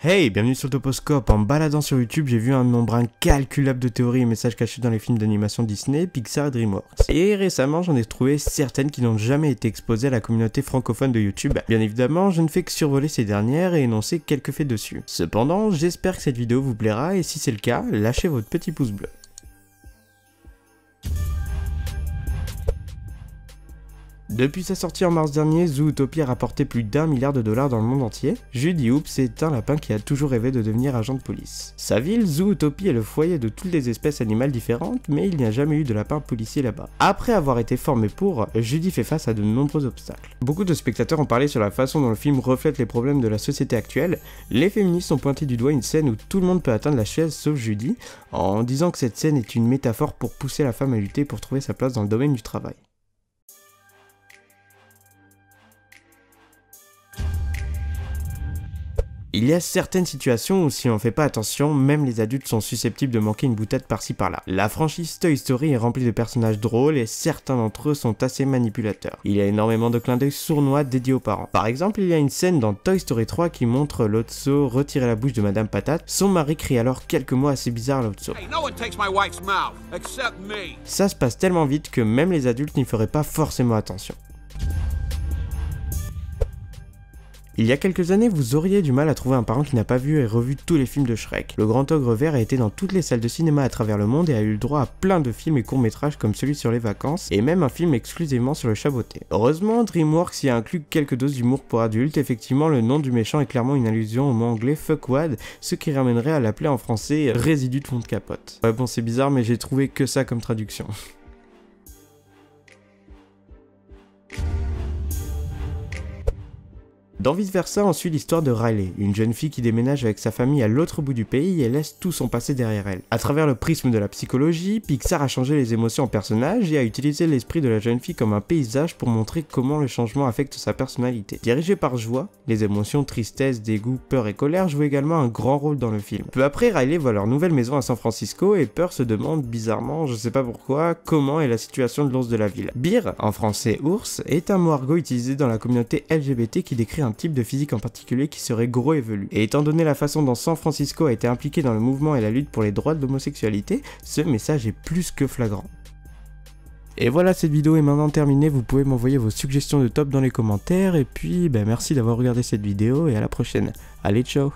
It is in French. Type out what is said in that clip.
Hey, bienvenue sur le Toposcope. En baladant sur YouTube, j'ai vu un nombre incalculable de théories et messages cachés dans les films d'animation Disney, Pixar et DreamWorks. Et récemment, j'en ai trouvé certaines qui n'ont jamais été exposées à la communauté francophone de YouTube. Bien évidemment, je ne fais que survoler ces dernières et énoncer quelques faits dessus. Cependant, j'espère que cette vidéo vous plaira et si c'est le cas, lâchez votre petit pouce bleu. Depuis sa sortie en mars dernier, Zootopia a rapporté plus d'1 milliard de dollars dans le monde entier. Judy Hoops est un lapin qui a toujours rêvé de devenir agent de police. Sa ville, Zootopie, est le foyer de toutes les espèces animales différentes, mais il n'y a jamais eu de lapin policier là-bas. Après avoir été formé pour, Judy fait face à de nombreux obstacles. Beaucoup de spectateurs ont parlé sur la façon dont le film reflète les problèmes de la société actuelle. Les féministes ont pointé du doigt une scène où tout le monde peut atteindre la chaise sauf Judy, en disant que cette scène est une métaphore pour pousser la femme à lutter pour trouver sa place dans le domaine du travail. Il y a certaines situations où si on fait pas attention, même les adultes sont susceptibles de manquer une boutade par-ci par-là. La franchise Toy Story est remplie de personnages drôles et certains d'entre eux sont assez manipulateurs. Il y a énormément de clins d'œil sournois dédiés aux parents. Par exemple, il y a une scène dans Toy Story 3 qui montre Lotso retirer la bouche de Madame Patate. Son mari crie alors quelques mots assez bizarres à Lotso. Hey, no one takes my wife's mouth, except me. Ça se passe tellement vite que même les adultes n'y feraient pas forcément attention. Il y a quelques années, vous auriez du mal à trouver un parent qui n'a pas vu et revu tous les films de Shrek. Le Grand Ogre Vert a été dans toutes les salles de cinéma à travers le monde et a eu le droit à plein de films et courts-métrages comme celui sur les vacances, et même un film exclusivement sur le chaboté. Heureusement, DreamWorks y a inclus quelques doses d'humour pour adultes. Effectivement, le nom du méchant est clairement une allusion au mot anglais fuckwad, ce qui ramènerait à l'appeler en français résidu de fond de capote. Ouais bon, c'est bizarre, mais j'ai trouvé que ça comme traduction. Dans Vice Versa, on suit l'histoire de Riley, une jeune fille qui déménage avec sa famille à l'autre bout du pays et laisse tout son passé derrière elle. À travers le prisme de la psychologie, Pixar a changé les émotions en personnages et a utilisé l'esprit de la jeune fille comme un paysage pour montrer comment le changement affecte sa personnalité. Dirigé par joie, les émotions tristesse, dégoût, peur et colère jouent également un grand rôle dans le film. Peu après, Riley voit leur nouvelle maison à San Francisco et Peur se demande bizarrement, je sais pas pourquoi, comment est la situation de l'ours de la ville. Bear, en français ours, est un mot argot utilisé dans la communauté LGBT qui décrit un type de physique en particulier qui serait gros et velu. Et étant donné la façon dont San Francisco a été impliqué dans le mouvement et la lutte pour les droits de l'homosexualité, ce message est plus que flagrant. Et voilà, cette vidéo est maintenant terminée, vous pouvez m'envoyer vos suggestions de top dans les commentaires, et puis merci d'avoir regardé cette vidéo et à la prochaine. Allez, ciao!